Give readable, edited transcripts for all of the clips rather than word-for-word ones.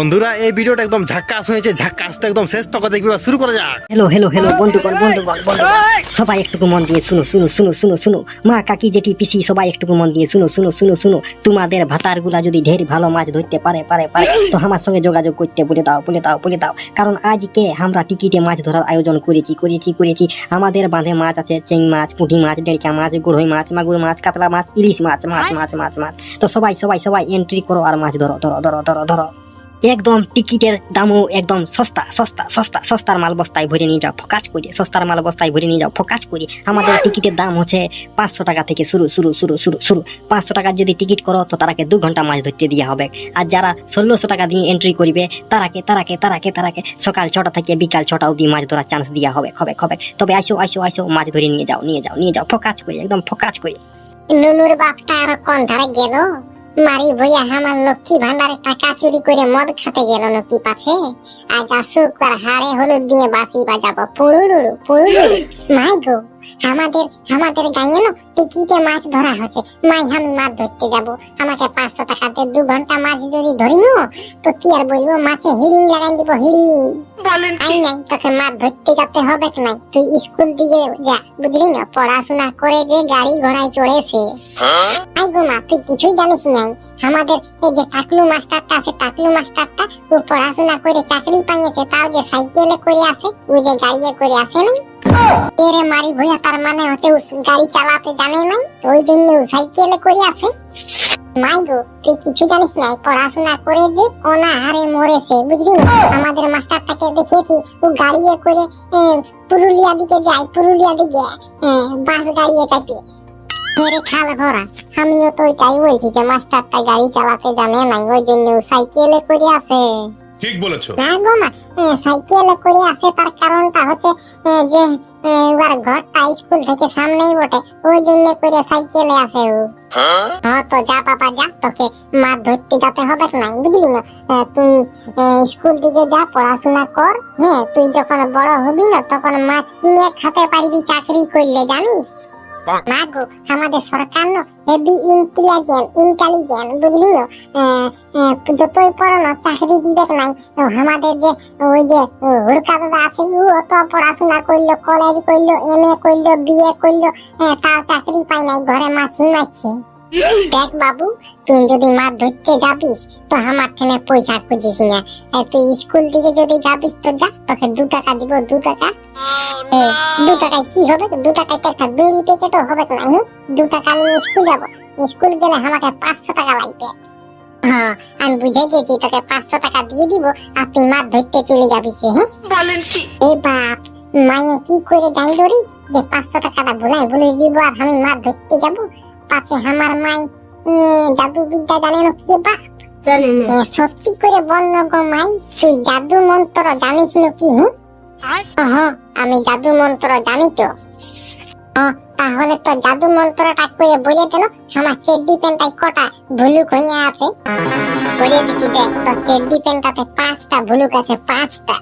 বন্ধুরা এই ভিডিওটা একদম ঝাক্কাস হয়েছে, ঝাক্কাসটা একদম শেষ তক দেখবি, শুরু করা যাক। হ্যালো হ্যালো হ্যালো বন্ধুগণ, সবাই একটুকু মন দিয়ে শুনো শুনো শুনো শুনো শুনো। মা কাকি জেঠি পিসি সবাই একটুকু মন দিয়ে শুনো শুনো শুনো শুনো। তোমাদের ভাতারগুলা যদি ঢের ভালো মাছ ধরতে পারে তো আমার সঙ্গে যোগাযোগ করতে বলে দাও। কারণ আজকে আমরা টিকিটে মাছ ধরার আয়োজন করেছি। আমাদের বাঁধে মাছ আছে, চেং মাছ, পুঁটি মাছ, ডেড়কা মাছ, গড়ই মাছ, মাগুর মাছ, কাতলা মাছ, ইলিশ মাছ। তো সবাই এন্ট্রি করো আর মাছ ধরো। একদম টিকিটের দামও একদম সস্তার মাল বস্তায় ভরে নিয়ে যাও ফোকাস করে, ফোকাস করে। আমাদের টিকিটের দাম হচ্ছে 500 টাকা থেকে শুরু। 500 টাকা যদি টিকিট করো তো তারাকে 2 ঘন্টা মাছ ধরতে দেওয়া হবে। আর যারা 1600 টাকা দিয়ে এন্ট্রি করবে তারাকে সকাল 6টা থেকে বিকাল 6টা অবধি মাছ ধরার চান্স দেওয়া হবে। তবে আসো মাছ ধরে নিয়ে যাও ফোকাস করে, একদম ফোকাস করে। নুনুর বাপটা আর কোন ধারে গেল? মারি ভইয়া আমার লক্ষ্মী ভান্ডারে টাকা চুরি করে মদ খাতে গেল নাকি পাছে? আজ আসুক আর হাড়ে হলুদ দিয়ে বাঁশি বাজাবো পুরুলুরু। মাই গো, আমাদের গাঁয়ে না টিকিটে মাছ ধরা হচ্ছে। মাই আমি মাছ ধরতে যাব, আমাকে 500 টাকাতে 2 ঘন্টা মাছ যদি ধরি নো তো কি আর বলবো, মাছে হিড়িং লাগাই দিব, হিড়িং। আই নাই, তোকে মাছ ধরতে যেতে হবে না, তুই স্কুল দিকে যা, বুঝলি না? পড়াশোনা করে যে গাড়ি ঘোড়ায় চড়েছে। আই গো মা, তুই কিছুই জানিস নাই। আমাদের এই যে টাকলু মাস্টারটা আছে, ও পড়াশোনা করে চাকরি পাইয়েছে, তাও যে সাইকেলে করে আসে, ও যে গাড়িয়ে করে আসে না। এরে মারি ভইয়া, তার মানে হচ্ছে ও গাড়ি চালাতে জানে নাই, ওই জন্য ও সাইকেলে করে আসে। মাই গো, তুই কিছু জানিস নাই, পড়াশোনা করে যে অনাহারে মরেছে, বুঝলি? আমাদের মাস্টারটাকে দেখেছি, ও গাড়িয়ে করে পুরুলিয়া দিকে যায়, বাস গাড়িয়ে চাপে। মেরে খাল ভরা। আমিও তো ওইটাই বলছি যে মাস্টারটা গাড়ি চালাতে জানে নাই, ওই জন্য সাইকেলে করে আসে। ঠিক বলেছো। না গো মা, সাইকেলে করে আসে তার কারণটা হচ্ছে যে ওর ঘরটা স্কুল থেকে সামনেই বটে, ওই জন্য করে সাইকেলে আসে ও। হ্যাঁ তো যা বাবা যা, তোকে মাছ ধরতে যেতে হবে না, বুঝলি না? তুই স্কুল দিকে যা, পড়াশোনা কর। হ্যাঁ, তুই যখন বড় হবি না তখন মাছ কিনে খেতে পারবি চাকরি করলে, জানিস? না গো, আমাদের সরকার না হেভি ইন্টেলিজেন্ট, বুঝলি না? যতই পড়ো না চাকরি দিবে নাই। আমাদের যে ওই যে হুড়কা দাদা আছে, ও অত পড়াশোনা করলো, কলেজ করলো, MA করলো, BA করলো, তাও চাকরি পাই নাই, ঘরে মাছি মারছে। দেখ বাবু, তুই যদি মাছ ধরতে যাবিস তো আমার ঠেনে পয়সা খুঁজিস না। তুই স্কুল দিকে যদি যাবিস তো যা, তোকে 2 টাকা দিব, 2 টাকা। 2 টাকায় কি হবে? 2 টাকায় তো একটা বিড়ি প্যাকেটও হবে না। 2 টাকা নিয়ে স্কুল যাবো, স্কুল গেলে আমাকে 500 টাকা লাগবে। হ্যাঁ, আমি বুঝে গেছি, তোকে 500 টাকা দিয়ে দিব আর তুই মাছ ধরতে চলে যাবি। এই বাপ, মায়ে কি করে জানলো রে যে 500 টাকাটা বলে দিব আর আমি মাছ ধরতে যাবো? পাছে আমার মাই জাদু বিদ্যা জানে না কি বাপ? সত্যি করে বল না গো মাই, তুই জাদু মন্ত্র জানিস নাকি? হ্যাঁ, আমি জাদু মন্ত্র জানি তো। তাহলে তো জাদু মন্ত্রটা করে বলে দিল। আমার চেড্ডি প্যান্টায় কটা ভুলুক হয়ে আছে বলে দিচ্ছি, দেখ তো চেড্ডি প্যান্টাতে 5টা ভুলুক আছে, 5টা।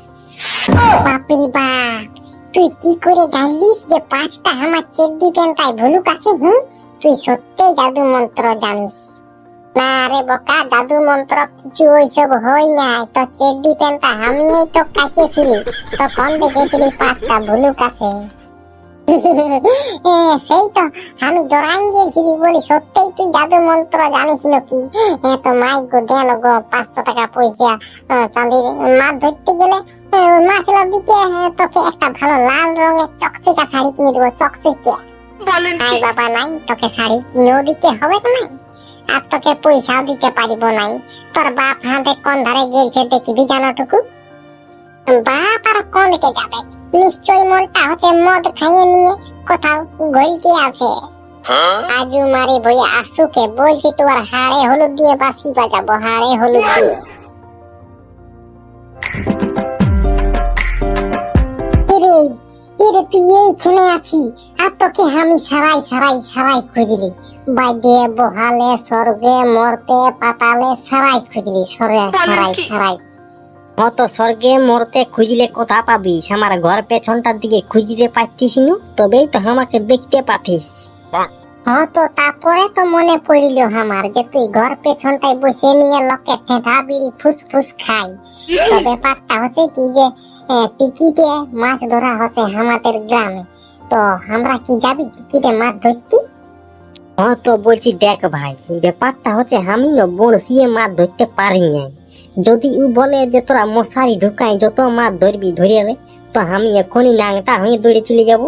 বাপরে বাপ, তুই কি করে জানলিস যে 5টা আমার চেড্ডি প্যান্টায় ভুলুক আছে? তুই সত্যি জাদু মন্ত্র জানিস? না রে বোকা, জাদু মন্ত্র কিছু ওইসব হয় না। তো চেড্ডি প্যান্টটা আমি তো কাচেছিলি, তখন দেখেছিলি 5টা ভুলুক আছে। সেই তো আমি জোরান গিয়েছিলি বলি, সত্যিই তুই জাদু মন্ত্র জানিস নাকি? তো মাই গো, দেন গো 500 টাকা পয়সা চাঁদির। মাছ ধরতে গেলে মাছ দিকে তোকে একটা ভালো লাল রঙের চকচকা শাড়ি কিনে দেবো, চকচকে। নাই বাবা নাই, তোকে শাড়ি কিনেও দিতে হবে না, আর তোকে পয়সাও দিতে পারিব নাই। তোর বাপ হাতে কোন ধারে গেছে দেখবি জানোটুকু? বাপ আর কোন দিকে যাবে? নিশ্চয়ই মনটা হচ্ছে মদ খাইয়ে নিয়ে কোথাও গলতে আছে। আজু মারি ভইয়া আসুকে বলছি, তোর হাড়ে হলুদ দিয়ে বাঁশি বাজাবো, হাড়ে হলুদ দিয়ে। তুই এইখানে আছি আর তোকে আমি সারাই খুঁজলি, বাইরে বহালে, স্বর্গে, মরতে, পাতালে সারাই খুঁজলি, সারাই। তো স্বর্গে মরতে খুঁজলে কোথা পাবিস? আমার ঘর পেছনটার দিকে খুঁজতে পাচ্ছিস না, তবেই তো আমাকে দেখতে পাতিস। হ্যাঁ তো তারপরে তো মনে পড়িল আমার যে তুই ঘর পেছনটায় বসে নিয়ে লোকে ঠেঠা বিড়ি ফুসফুস খাই। তো ব্যাপারটা হচ্ছে কি যে টিকিটে মাছ ধরা হচ্ছে আমাদের গ্রামে, তো আমরা কি যাবি টিকিটে মাছ ধরতে? হ্যাঁ তো বলছি দেখ ভাই, ব্যাপারটা হচ্ছে আমি না বড়শিয়ে মাছ ধরতে পারি নাই। যদি ও বলে যে তোরা মশারি ঢুকাই যত মাছ ধরবি ধরে এলে, তো আমি এখনই নাংটা হয়ে দৌড়ে চলে যাবো।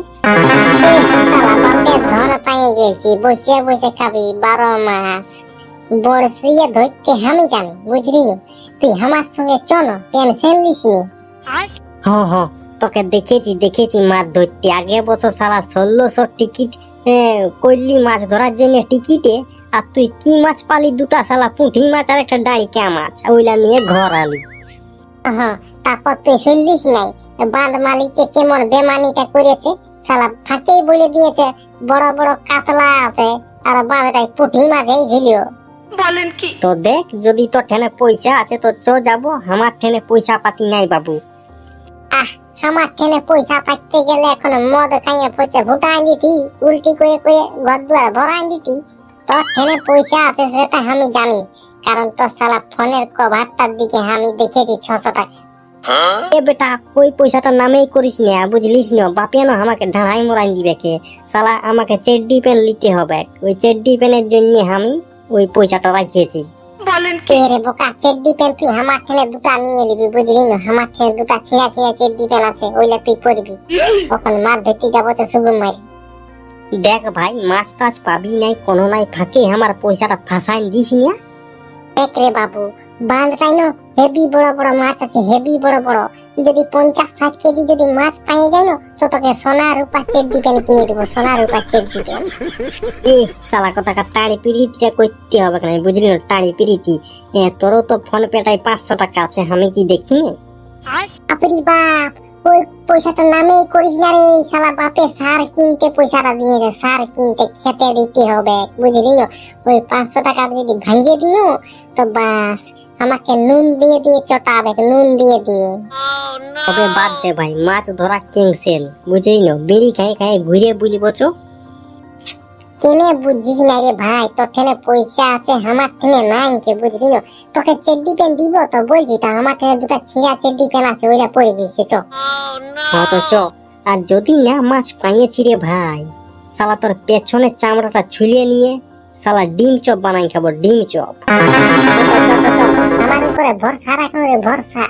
শালা বাপের ধন পাইয়ে গেছি, বসে বসে খাবি 12 মাস। বড়শিয়ে ধরতে আমি জানি, বুঝলি না? তুই আমার সঙ্গে চলো, টেনশন লিস নি। হ তোকে দেখেছি মাছ ধরতে। আগে বছর শালা 1600 টিকিট করলি মাছ ধরার জন্য টিকিটে, আর তুই কি মাছ পালি? দুটা শালা পুঁটি মাছ আর একটা ডাঁড়িকা মাছ, ওইলা নিয়ে ঘর আলি। হ্যাঁ, তারপর তুই শুনলিস নাই বাঁধ মালিককে কেমন বেমানিটা করেছে? শালা ফাঁকেই বলে দিয়েছে বড় বড় কাতলা আছে আর বাঁধটাই পুঁটি মাছেই ঝিলিও। তো দেখ, যদি তোর ঠেনে পয়সা আছে তো চ যাবো, আমার ঠেনে পয়সা পাতি নাই বাবু। আমার ঠেনে পয়সা পাইতে গেলে এখন মদ খাইয়ে পয়সা ভুটান দিতি, উল্টি করে করে ঘর দুয়ার ভরান দিতি। তোর ঠেনে পয়সা আছে সেটা আমি জানি, কারণ তোর শালা ফোনের কভারটার দিকে আমি দেখেছি 600 টাকা। এ বেটা, ওই পয়সাটা নামেই করিস না, বুঝলিস না? বাপিয়া না আমাকে ঢাড়াই মোড়াই দিবে কে শালা, আমাকে চেড্ডি প্যান্ট নিতে হবে। ওই চেড্ডি প্যান্টের জন্য আমি ওই পয়সাটা রাখিয়েছি। রে বোকা, চেড্ডি প্যান্ট তুই আমার ঠেনে দুটা নিয়ে নিবি, বুঝলি না? আমার ঠেনে দুটা ছিঁড়া ছিঁড়া চেড্ডি প্যান্ট আছে, ওইলা তুই পরবি। ওখানে মাছ ধরতে যাবো তো সুগুম মারি। দেখ ভাই, মাছ টাছ পাবি নাই, কোনো নাই, ফাঁকে আমার পয়সাটা ফাঁসাই দিস না। দেখ রে বাবু, বাঁধ চাই না, হেভি বড় বড় মাছ আছে, হেভি বড় বড়। তুই যদি 50-60 কেজি যদি মাছ পাই যায় না, তো তোকে সোনা রূপা চেড্ডি প্যান্ট কিনে দেবো, সোনা রূপা চেড্ডি প্যান্ট। এ শালা কথাটা টাড়ি পিড়িতে করতে হবে কেন, বুঝলি না? টাড়ি পিড়িতি তোরও তো ফোন পেটাই 500 টাকা আছে, আমি কি দেখি না? আপনি বাপ, ওই পয়সাটা নামেই করিস না রে শালা। বাপে সার কিনতে পয়সাটা দিয়ে দে, সার কিনতে খেতে দিতে হবে, বুঝলি না? ওই 500 টাকা যদি ভাঙিয়ে দিও তো বাস, আমাকে নুন দিয়ে দিয়ে চটাবে, নুন দিয়ে দিয়ে। তবে বাদ দে ভাই, মাছ ধরা ক্যান্সেল, বুঝলি না? বিড়ি খাই খাই ঘুরে বুঝলি বছো। কেনে বুঝিস না রে ভাই, তোর ঠেনে পয়সা আছে, আমার ঠেনে নাই, বুঝলি না? তোকে চেড্ডি প্যান্ট দিব তো বলছি, তা আমার ঠেনে দুটা ছিঁড়া চেড্ডি প্যান্ট আছে, ওইটা পরে দিচ্ছে চ। তো চ। আর যদি না মাছ পাইয়েছি রে ভাই, শালা তোর পেছনের চামড়াটা ছুলিয়ে নিয়ে শালা ডিম চপ বানাই খাবো, ডিম চপ। চ আমার উপরে ভরসা রাখো রে, ভরসা।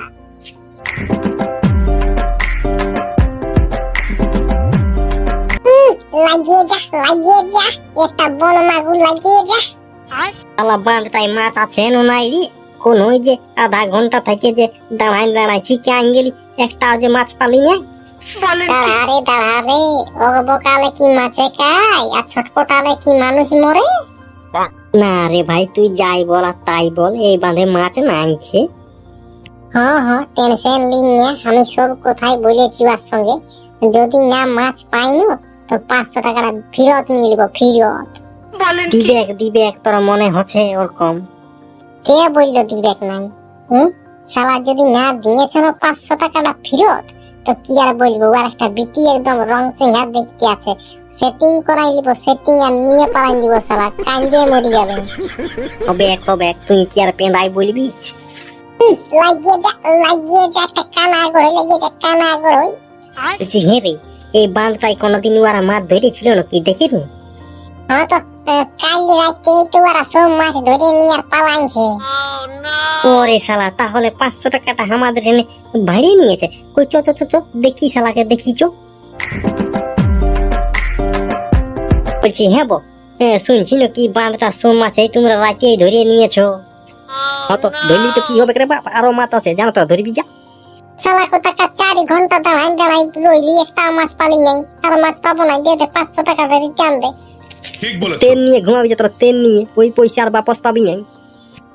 লাগিয়ে যা, একটা বন মাগুর লাগিয়ে যা। শালা বাঁধটাই মাছ আছে না নাই রে? কোন ওই যে আধা ঘন্টা থেকে যে দাঁড়ায় চিকে আঙ্গেলি একটা যে মাছ পালি না। দাঁড়া রে, বকালে কি মাছে খায় আর ছটপটালে কি মানুষ মরে? না রে ভাই, তুই যাই বল আর তাই বল, এই বাঁধে মাছ নাইছে। টেনশন লিন না, আমি সব কথাই বলেছি ওর সঙ্গে। যদি না মাছ পাই না তো 500 টাকাটা ফেরত নিয়ে নিব, ফেরত। দিবেক তোরা মনে হচ্ছে ওরকম। কে বললো দিবেক নাই? শালা যদি না দিয়েছ না 500 টাকাটা ফেরত, তো কি আর বলবো? আর একটা বিটি একদম রং চুঙ্গা দেখতে আছে, সেটিং করাই নিব, সেটিং আর নিয়ে পালাই দিব, শালা কান্দে মরে যাবে। হবে তুই কি আর পেঁদাই বলবি? লাগিয়ে যা একটা কানা গড়ে, লাগিয়ে যা কানা গড়ে। বলছি হ্যাঁ রে, এই বাঁধটাই কোনোদিন ওরা মাছ ধরেছিল নাকি দেখিনি? তো কাল রাতে তো ওরা সব মাছ ধরে নিয়ে আর পালাইছে। ওরে শালা, তাহলে 500 টাকাটা আমাদের এনে ভাড়িয়ে নিয়েছে। কই চ দেখি শালাকে, দেখি চ। বলছি হ্যাঁ শুনছি নাকি বাঁধটা সব মাছ তোমরা রাতেই ধরিয়ে নিয়েছো। তো ধরলি তো কি হবে রে বাপ, আরো মাছ আছে, জানো তো, ধরবি যা। শালা কোথাকা 4 ঘন্টা দাঁড়াই রইলি, একটা মাছ পালি নাই, আর মাছ পাবো না, দিয়ে দে 500 টাকা রিটার্ন দে। তেল নিয়ে ঘুমাবি যা তোরা, তেল নিয়ে, ওই পয়সা আর বাপস পাবি নাই।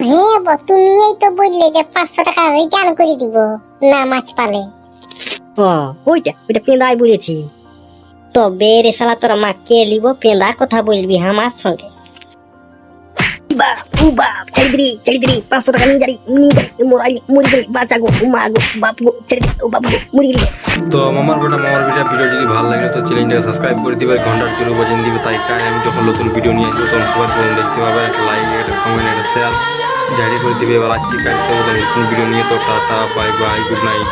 হ্যাঁ তুমি এই তো বললে যে 500 টাকা রিটার্ন করে দিব না মাছ পালে। ওইটা পেঁদাই বলেছি। তবে রে শালা, তোরা মা কে লিব পেঁদা কথা বলবি আমার সঙ্গে? বাপ ও বাপ ছেড়ে দিরি 500 টাকা নিয়ে যারি মরি গেলি বাঁচা গো মা গো বাপ গো ছেড়ে দিরি ও বাপ গো মরি গেলি তো মামার ভিডিও যদি ভালো লাগলো তো চ্যানেলটাকে সাবস্ক্রাইব করে দিবে, ঘন্টার জন্য বাজিয়ে দিবে, তাই আমি যখন নতুন ভিডিও নিয়ে আসবো তখন সবার প্রথম দেখতে পাবে। একটা লাইক, একটা কমেন্ট, একটা শেয়ার জারি করে দিবে। এবার আসছি কালকে নতুন ভিডিও নিয়ে। তো tata, bye bye, good night.